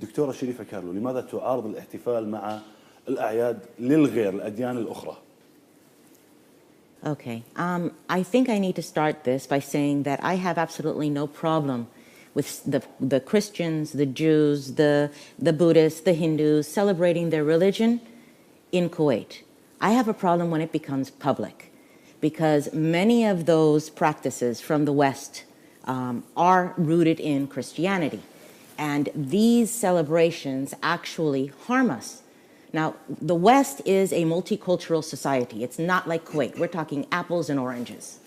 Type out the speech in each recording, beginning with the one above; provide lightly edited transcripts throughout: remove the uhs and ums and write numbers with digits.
دكتورة شريفة كارلو، لماذا تعارض الاحتفال مع الأعياد للغير الأديان الأخرى؟ Okay, I think I need to start this by saying that I have absolutely no problem with the Christians, the Jews, the Buddhists, the Hindus celebrating their religion in Kuwait. I have a problem when it becomes public, because many of those practices from the West are rooted in Christianity, and these celebrations actually harm us. Now, the West is a multicultural society. It's not like Kuwait. We're talking apples and oranges.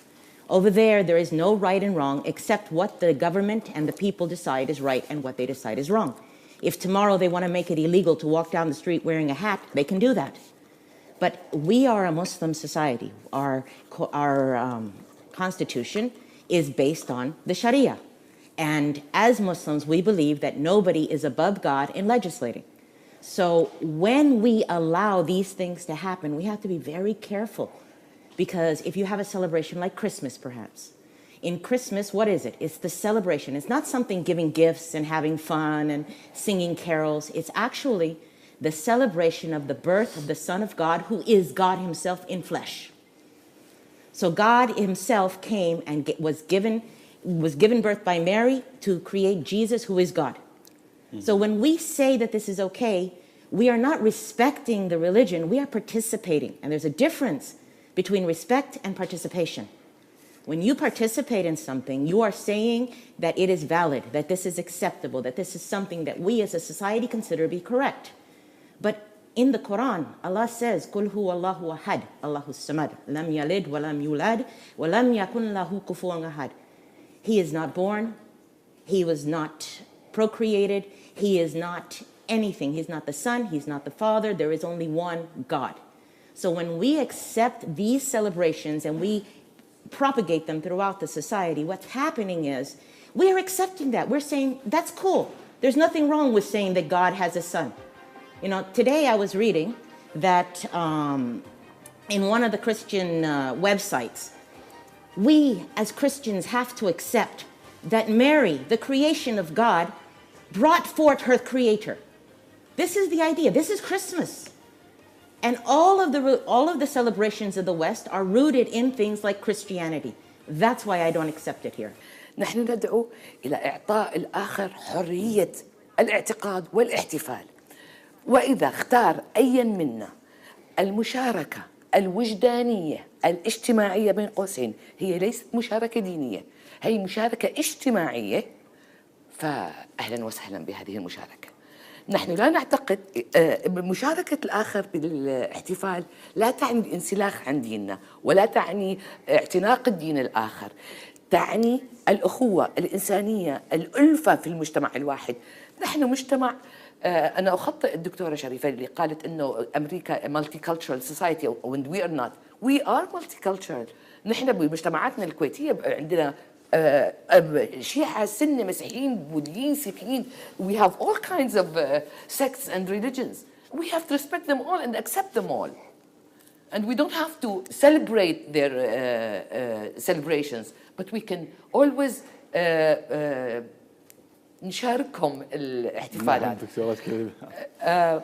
Over there, there is no right and wrong except what the government and the people decide is right and what they decide is wrong. If tomorrow they want to make it illegal to walk down the street wearing a hat, they can do that. But we are a Muslim society. Our constitution is based on the Sharia. And as Muslims, we believe that nobody is above God in legislating. So when we allow these things to happen, we have to be very careful, because if you have a celebration like Christmas, perhaps, in Christmas, what is it? It's the celebration. It's not something giving gifts and having fun and singing carols. It's actually the celebration of the birth of the Son of God, who is God himself in flesh. So God himself came and was given birth by Mary to create Jesus, who is God. So when we say that this is okay, we are not respecting the religion, we are participating. And there's a difference between respect and participation. When you participate in something, you are saying that it is valid, that this is acceptable, that this is something that we as a society consider to be correct. But in the Quran, Allah says, قُلْ هُوَ اللَّهُ أَحَدٌ اللَّهُ الصَّمَدُ لَمْ يَلِدْ وَلَمْ يُولَدْ وَلَمْ يَكُنْ لَهُ كُفُوًا أَحَدٌ. He is not born, he was not procreated, he is not anything. He's not the Son, he's not the Father, there is only one God. So when we accept these celebrations and we propagate them throughout the society, what's happening is we are accepting that. We're saying, that's cool. There's nothing wrong with saying that God has a son. You know, today I was reading that in one of the Christian websites, we as Christians have to accept that Mary, the creation of God, brought forth her creator. This is the idea. This is Christmas. And all of the celebrations of the West are rooted in things like Christianity. That's why I don't accept it here. نحن ندعو إلى إعطاء الآخر حرية الاعتقاد والاحتفال. وإذا اختار أي منا المشاركة الوجدانية الاجتماعية بين قوسين، هي ليست مشاركة دينية، هي مشاركة اجتماعية، فأهلا وسهلا بهذه المشاركة. نحن لا نعتقد مشاركة الآخر بالاحتفال لا تعني الانسلاخ عن ديننا، ولا تعني اعتناق الدين الآخر، تعني الأخوة الإنسانية، الألفة في المجتمع الواحد. نحن مجتمع، أنا أخطئ الدكتورة شريفة اللي قالت إنه أمريكا multicultural society when we are not. We are multicultural. نحن بمجتمعاتنا الكويتية عندنا شيعة، سنة، مسيحيين، بوذيين، سيخيين. We have all kinds of sects and religions. We have to respect them all and accept them all. And we don't have to celebrate their celebrations, but we can always نشاركهم الاحتفالات.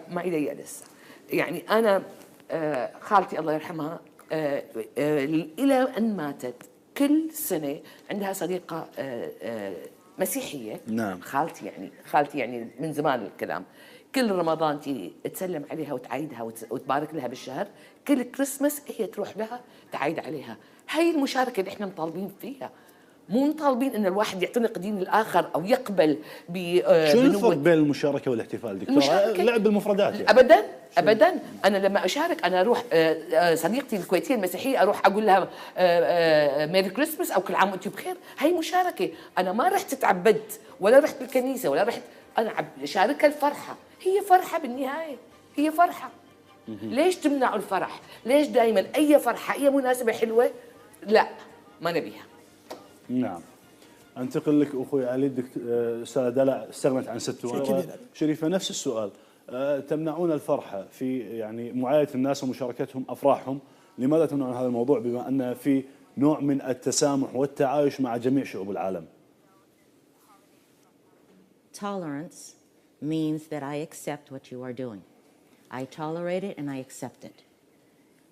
ما إلي لسه. يعني أنا خالتي الله يرحمها إلى أن ماتت كل سنة عندها صديقة مسيحية. نعم. خالتي يعني من زمان الكلام. كل رمضان تيجي تسلم عليها وتعيدها وتبارك لها بالشهر. كل كريسماس هي تروح لها تعيد عليها. هاي المشاركة اللي احنا مطالبين فيها. مو مطالبين ان الواحد يعتنق دين الاخر او يقبل شو الفرق بين المشاركة والاحتفال دكتورة؟ لعب المفردات يعني. ابدا انا لما اشارك انا اروح صديقتي الكويتيه المسيحيه اروح اقول لها ميري كريسمس او كل عام وانتم بخير. هي مشاركه. انا ما رحت اتعبدت ولا رحت بالكنيسه ولا رحت، انا اشاركها الفرحه. هي فرحه بالنهايه، هي فرحه. ليش تمنعوا الفرح؟ ليش دائما اي فرحه اي مناسبه حلوه لا ما نبيها؟ نعم. انتقل لك اخوي علي. استاذه دلع استغنت عن 6 سؤال. شريفه نفس السؤال. تمنعون الفرحه في يعني معايده الناس ومشاركتهم افراحهم، لماذا تمنعون هذا الموضوع بما ان في نوع من التسامح والتعايش مع جميع شعوب العالم؟ Tolerance means that I accept what you are doing. I tolerate it and I accept it.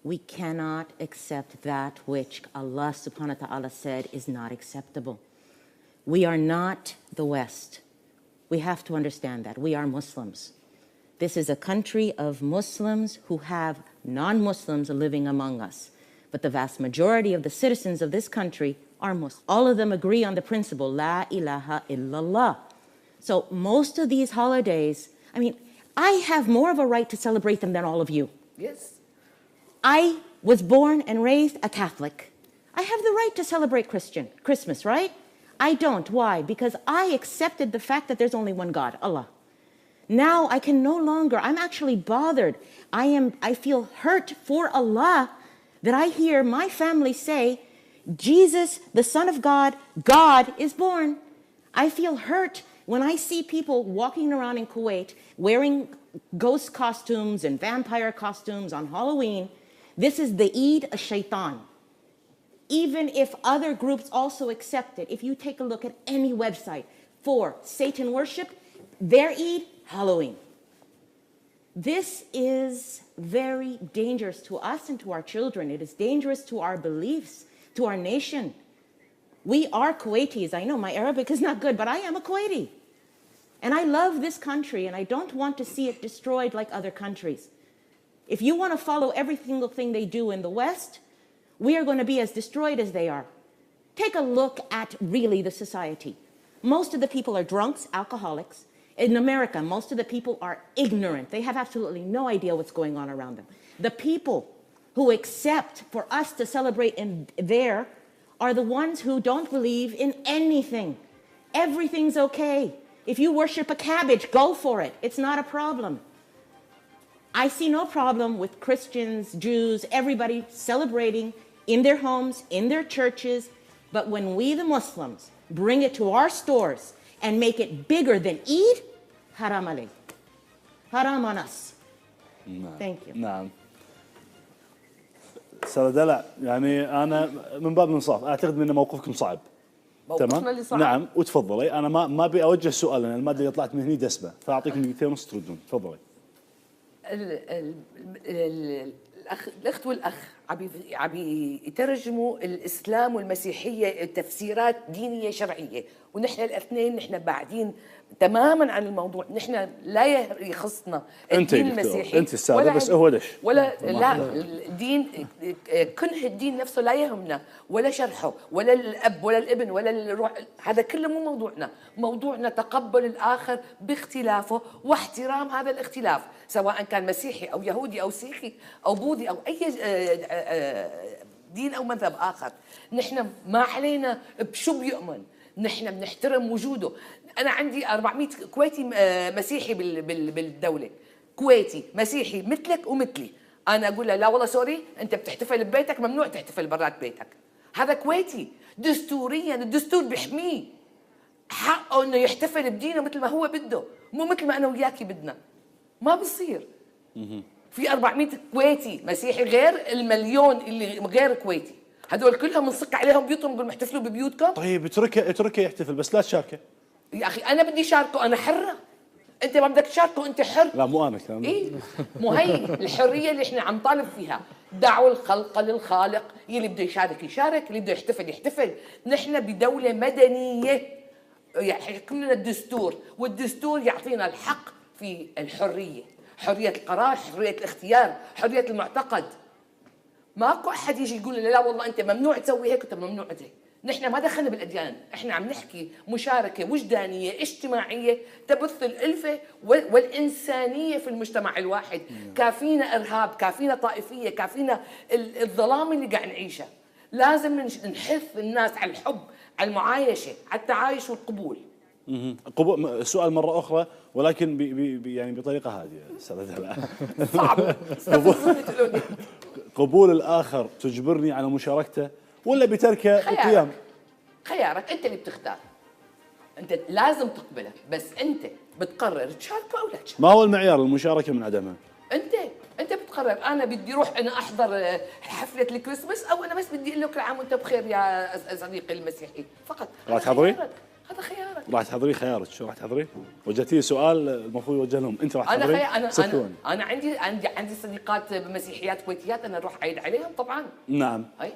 We cannot accept that which Allah subhanahu wa ta'ala said is not acceptable. We are not the West. We have to understand that. We are Muslims. This is a country of Muslims who have non-Muslims living among us. But the vast majority of the citizens of this country are Muslims. All of them agree on the principle, La ilaha illallah. So most of these holidays, I mean, I have more of a right to celebrate them than all of you. Yes. I was born and raised a Catholic. I have the right to celebrate Christmas, right? I don't. Why? Because I accepted the fact that there's only one God, Allah. Now I can no longer, I'm actually bothered. I feel hurt for Allah that I hear my family say, Jesus, the Son of God, God is born. I feel hurt when I see people walking around in Kuwait wearing ghost costumes and vampire costumes on Halloween. This is the Eid al-Shaitan. Even if other groups also accept it, if you take a look at any website for Satan worship, their Eid, Halloween. This is very dangerous to us and to our children. It is dangerous to our beliefs, to our nation. We are Kuwaitis. I know my Arabic is not good, but I am a Kuwaiti. And I love this country, and I don't want to see it destroyed like other countries. If you want to follow every single thing they do in the West, we are going to be as destroyed as they are. Take a look at really the society. Most of the people are drunks, alcoholics. In America, most of the people are ignorant. They have absolutely no idea what's going on around them. The people who accept for us to celebrate in there are the ones who don't believe in anything. Everything's okay. If you worship a cabbage, go for it. It's not a problem. I see no problem with Christians, Jews, everybody celebrating in their homes, in their churches. But when we, the Muslims, bring it to our stores and make it bigger than Eid, haram alayk. Haram on us. Thank you. نعم. أستاذ دلع، يعني أنا من باب الإنصاف أعتقد أن موقفكم صعب. موقفنا اللي صعب. نعم، وتفضلي. أنا ما أبي أوجه سؤال لأن المادة اللي طلعت من هني دسمة، فأعطيكم دقيقتين ونص تردون. تفضلي. الأخت والأخ عم يترجموا الإسلام والمسيحية تفسيرات دينية شرعية، ونحن الاثنين نحن بعدين تماما عن الموضوع. نحن لا يخصنا الدين المسيحي. أنت السادة بس هو دش. ولا لا الدين، كنه الدين نفسه لا يهمنا، ولا شرحه، ولا الأب ولا الابن ولا الروح. هذا كله مو موضوعنا. موضوعنا تقبل الآخر باختلافه واحترام هذا الاختلاف، سواء كان مسيحي أو يهودي أو سيخي أو بوذي أو أي دين أو مذهب آخر. نحن ما علينا بشو بيؤمن، نحن بنحترم وجوده. أنا عندي 400 كويتي مسيحي بالدولة، كويتي مسيحي مثلك ومثلي. أنا أقول له لا والله سوري، أنت بتحتفل ببيتك، ممنوع تحتفل برات بيتك. هذا كويتي دستوريا، الدستور بيحميه حقه إنه يحتفل بدينه مثل ما هو بده، مو مثل ما أنا وياكي بدنا. ما بصير. في 400 كويتي مسيحي غير المليون اللي غير كويتي، هذول كلهم بنصك عليهم بيوتهم نقول محتفلوا ببيوتكم. طيب اتركه يحتفل بس لا تشاركه. يا اخي انا بدي شاركه، انا حره. انت ما بدك تشاركه، انت حر. لا مو انا كمان. ايه مو هي الحريه اللي احنا عم طالب فيها. دعوا الخلق للخالق، يلي بده يشارك يشارك، اللي بده يحتفل يحتفل. نحن بدوله مدنيه يحكم لنا الدستور، والدستور يعطينا الحق في الحريه، حريه القرار، حريه الاختيار، حريه المعتقد. ماكو احد يجي يقول لنا لا والله انت ممنوع تسوي هيك وانت ممنوع هيك. نحن ما دخلنا بالاديان، احنا عم نحكي مشاركه وجدانيه اجتماعيه تبث الالفه والانسانيه في المجتمع الواحد. كافينا ارهاب، كافينا طائفيه، كافينا الظلام اللي قاعد نعيشه. لازم نحث الناس على الحب، على المعايشه، على التعايش والقبول. سؤال مرة أخرى ولكن يعني بطريقة هادية أستاذ دلع. صعب. قبول الآخر تجبرني على مشاركته ولا بتركه القيام؟ خيارك أنت اللي بتختار. أنت لازم تقبله، بس أنت بتقرر تشاركه أو لا تشاركه. ما هو المعيار المشاركة من عدمها؟ أنت بتقرر. أنا بدي أروح أنا أحضر حفلة الكريسماس، أو أنا بس بدي أقول لك كل عام وأنت بخير يا صديقي المسيحي فقط. راح تحضري؟ هذا خيارك. راح تحضري خيارك، شو راح تحضري؟ وجهتي سؤال المفروض يوجه لهم، انت راح تحضري؟ انا عندي صديقات مسيحيات كويتيات، انا اروح اعيد عليهم طبعا. نعم. اي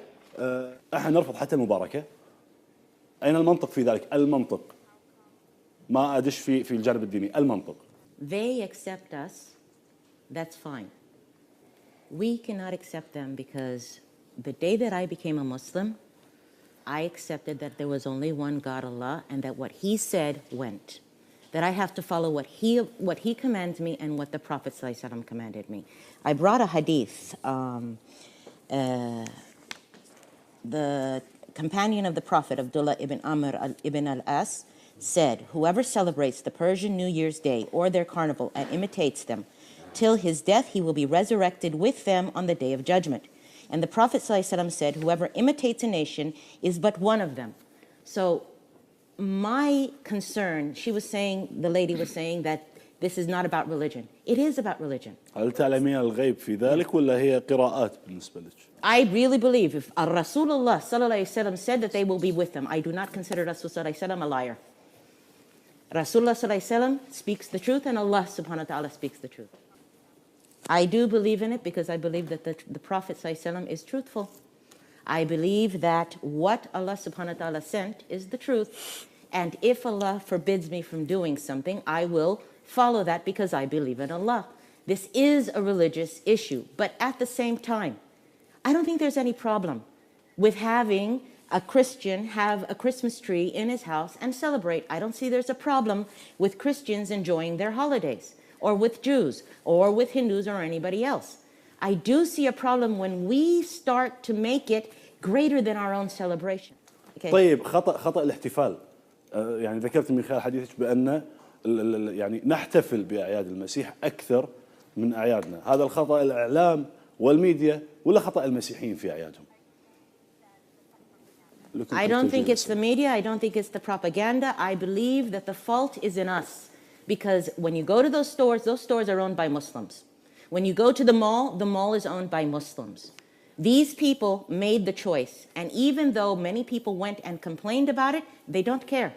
احنا نرفض حتى المباركه. اين المنطق في ذلك؟ المنطق. ما ادش في الجانب الديني، المنطق. They accept us, that's fine. We cannot accept them because the day that I became a Muslim, I accepted that there was only one God, Allah, and that what He said went. That I have to follow what He commands me and what the Prophet ﷺ commanded me. I brought a hadith. The companion of the Prophet, Abdullah ibn Amr ibn al-As, said, whoever celebrates the Persian New Year's Day or their carnival and imitates them, till his death he will be resurrected with them on the Day of Judgment. And the Prophet ﷺ said, whoever imitates a nation is but one of them. So my concern, the lady was saying that this is not about religion. It is about religion. هل تعلمين الغيب في ذلك ولا هي قراءات بالنسبة لك؟ I really believe if Rasulullah ﷺ said that they will be with them, I do not consider Rasul ﷺ a liar. Rasulullah ﷺ speaks the truth and Allah subhanahu wa ta'ala speaks the truth. I do believe in it because I believe that the Prophet ﷺ is truthful. I believe that what Allah subhanahu wa ta'ala sent is the truth. And if Allah forbids me from doing something, I will follow that because I believe in Allah. This is a religious issue. But at the same time, I don't think there's any problem with having a Christian have a Christmas tree in his house and celebrate. I don't see there's a problem with Christians enjoying their holidays, or with Jews, or with Hindus, or anybody else. I do see a problem when we start to make it greater than our own celebration. Okay. طيب خطأ الاحتفال. يعني ذكرت من خلال حديثك بأن يعني نحتفل بأعياد المسيح أكثر من أعيادنا. هذا الخطأ الإعلام والميديا ولا خطأ المسيحيين في أعيادهم؟ I don't think it's the media. I don't think it's the propaganda. I believe that the fault is in us. Because when you go to those stores are owned by Muslims. When you go to the mall is owned by Muslims. These people made the choice. And even though many people went and complained about it, they don't care.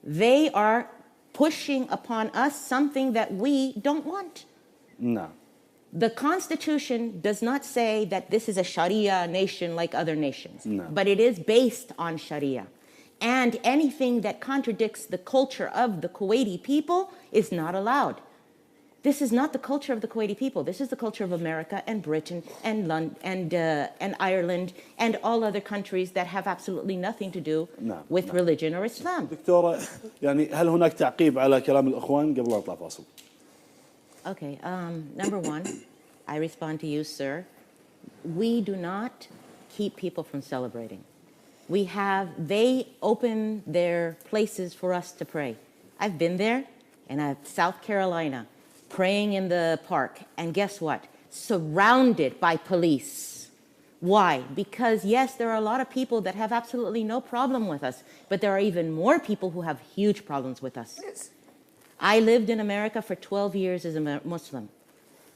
They are pushing upon us something that we don't want. No. The Constitution does not say that this is a Sharia nation like other nations, no. But it is based on Sharia. And anything that contradicts the culture of the Kuwaiti people is not allowed. This is not the culture of the Kuwaiti people. This is the culture of America and Britain and London and Ireland and all other countries that have absolutely nothing to do with religion or Islam. دكتورة يعني هل هناك تعقيب على كلام الأخوان قبل أطلع فاصل؟ Okay, number one, I respond to you, sir. We do not keep people from celebrating. They open their places for us to pray. I've been there, in South Carolina, praying in the park, and guess what? Surrounded by police. Why? Because yes, there are a lot of people that have absolutely no problem with us, but there are even more people who have huge problems with us. Yes. I lived in America for 12 years as a Muslim.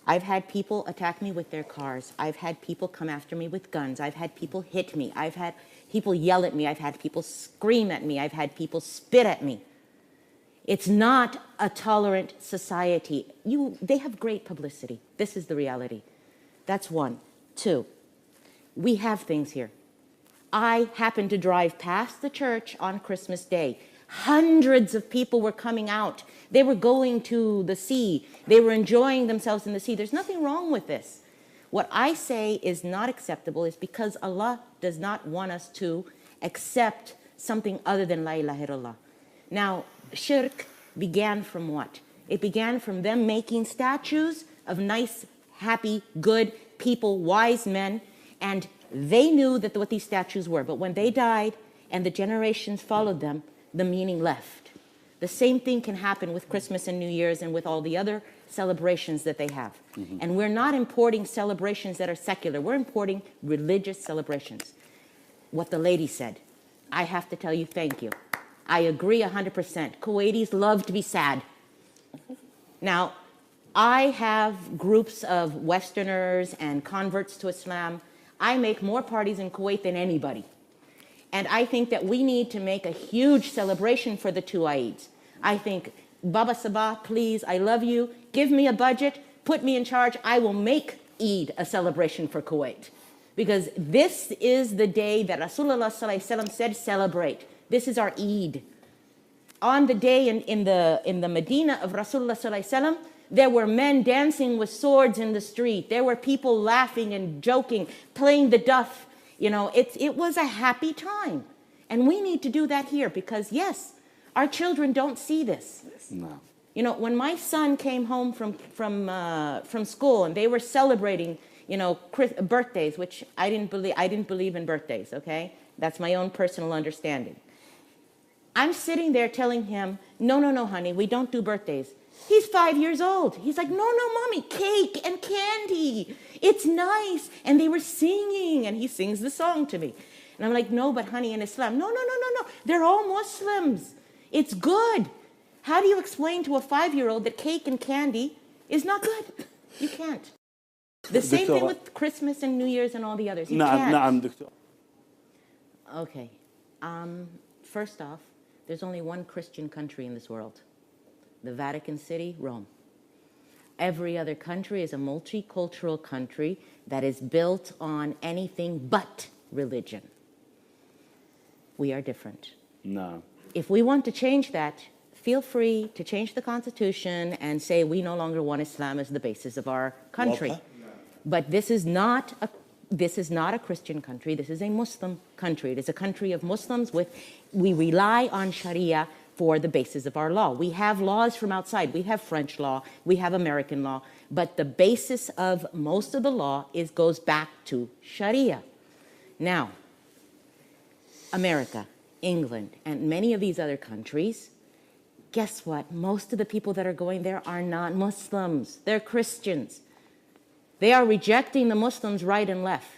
I've had people attack me with their cars. I've had people come after me with guns. I've had people hit me. I've had people yell at me. I've had people scream at me. I've had people spit at me. It's not a tolerant society. They have great publicity. This is the reality. That's one. Two, we have things here. I happened to drive past the church on Christmas Day. Hundreds of people were coming out. They were going to the sea. They were enjoying themselves in the sea. There's nothing wrong with this. What I say is not acceptable is because Allah does not want us to accept something other than La ilaha illallah. Now, shirk began from what? It began from them making statues of nice, happy, good people, wise men, and they knew that what these statues were. But when they died and the generations followed them, the meaning left. The same thing can happen with Christmas and New Year's and with all the other celebrations that they have. Mm-hmm. And we're not importing celebrations that are secular. We're importing religious celebrations. What the lady said, I have to tell you thank you. I agree 100%. Kuwaitis love to be sad. Now, I have groups of Westerners and converts to Islam. I make more parties in Kuwait than anybody. And I think that we need to make a huge celebration for the two Eids. I think, Baba Sabah, please, I love you. Give me a budget, put me in charge. I will make Eid a celebration for Kuwait. Because this is the day that Rasulullah said, celebrate. This is our Eid. On the day in the Medina of Rasulullah, there were men dancing with swords in the street. There were people laughing and joking, playing the duff. You know, it was a happy time. And we need to do that here because, yes, our children don't see this. No. You know, when my son came home from school and they were celebrating, you know, birthdays, which I didn't believe in birthdays, okay? That's my own personal understanding. I'm sitting there telling him, no, honey, we don't do birthdays. He's 5 years old. He's like, no, mommy, cake and candy. It's nice. And they were singing, and he sings the song to me. And I'm like, no, but honey, in Islam, no. They're all Muslims. It's good. How do you explain to a 5-year-old that cake and candy is not good? You can't. The same thing with Christmas and New Year's and all the others. You can't. نعم دكتور. Okay. First off, there's only one Christian country in this world. The Vatican City, Rome. Every other country is a multicultural country that is built on anything but religion. We are different. No. If we want to change that, feel free to change the constitution and say we no longer want Islam as the basis of our country. But this is not a Christian country. This is a Muslim country. It is a country of Muslims we rely on Sharia for the basis of our law. We have laws from outside. We have French law. We have American law. But the basis of most of the law goes back to Sharia. Now, America, England, and many of these other countries, guess what? Most of the people that are going there are not Muslims. They're Christians. They are rejecting the Muslims right and left.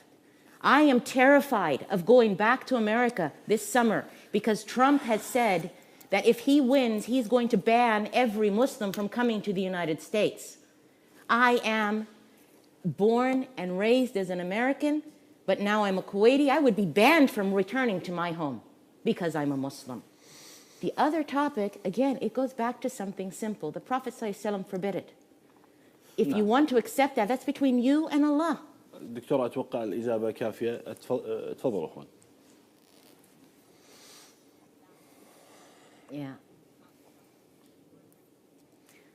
I am terrified of going back to America this summer because Trump has said that if he wins, he's going to ban every Muslim from coming to the United States. I am born and raised as an American, but now I'm a Kuwaiti. I would be banned from returning to my home because I'm a Muslim. The other topic, again, it goes back to something simple. The Prophet ﷺ forbid it. If you want to accept that, that's between you and Allah. دكتورة أتوقع الإجابة كافية. تفضلوا أخوان. Yeah.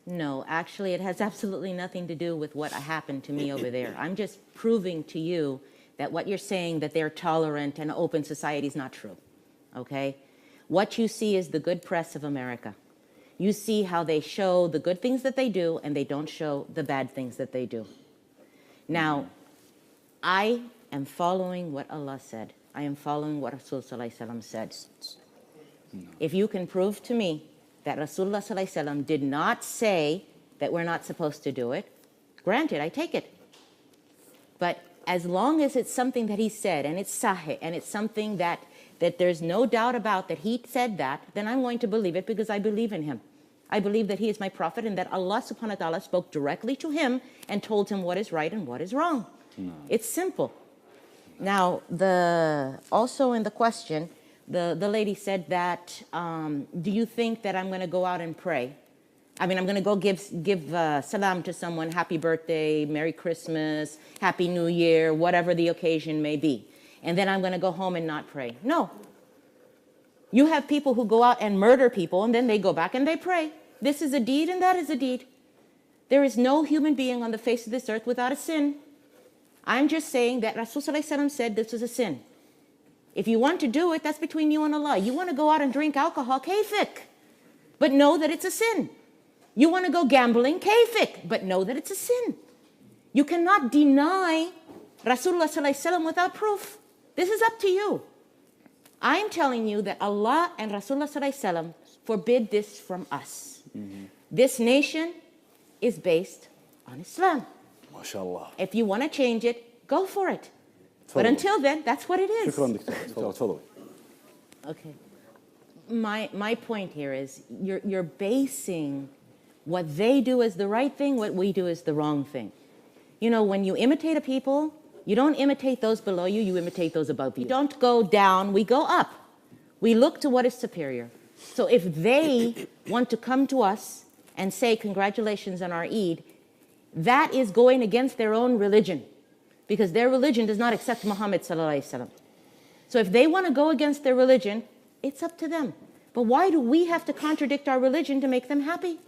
No, actually, it has absolutely nothing to do with what happened to me over there. I'm just proving to you that what you're saying, that they're tolerant and open society, is not true. Okay? What you see is the good press of America. You see how they show the good things that they do and they don't show the bad things that they do. Now, I am following what Allah said. I am following what Rasulullah said. If you can prove to me that Rasulullah did not say that we're not supposed to do it, granted, I take it. But as long as it's something that he said and it's sahih and it's something that there's no doubt about that he said that, then I'm going to believe it because I believe in him. I believe that he is my prophet and that Allah subhanahu wa ta'ala spoke directly to him and told him what is right and what is wrong. No. It's simple. Now, also in the question, the lady said that, do you think that I'm going to go out and pray? I mean, I'm going to go give salam to someone, happy birthday, Merry Christmas, Happy New Year, whatever the occasion may be. And then I'm going to go home and not pray. No. You have people who go out and murder people, and then they go back and they pray. This is a deed and that is a deed. There is no human being on the face of this earth without a sin. I'm just saying that Rasulullah said this is a sin. If you want to do it, that's between you and Allah. You want to go out and drink alcohol, kayfik, but know that it's a sin. You want to go gambling, kayfik, but know that it's a sin. You cannot deny Rasulullah without proof. This is up to you. I'm telling you that Allah and Rasulullah forbid this from us. Mm-hmm. This nation is based on Islam. MashaAllah. If you want to change it, go for it. But until then, that's what it is. Okay. My point here is you're basing what they do as the right thing, what we do as the wrong thing. You know, when you imitate a people, You don't imitate those below you, you imitate those above you. We don't go down, we go up. We look to what is superior. So if they want to come to us and say congratulations on our Eid, that is going against their own religion, because their religion does not accept Muhammad sallallahu alaihi wasallam. So if they want to go against their religion, it's up to them. But why do we have to contradict our religion to make them happy?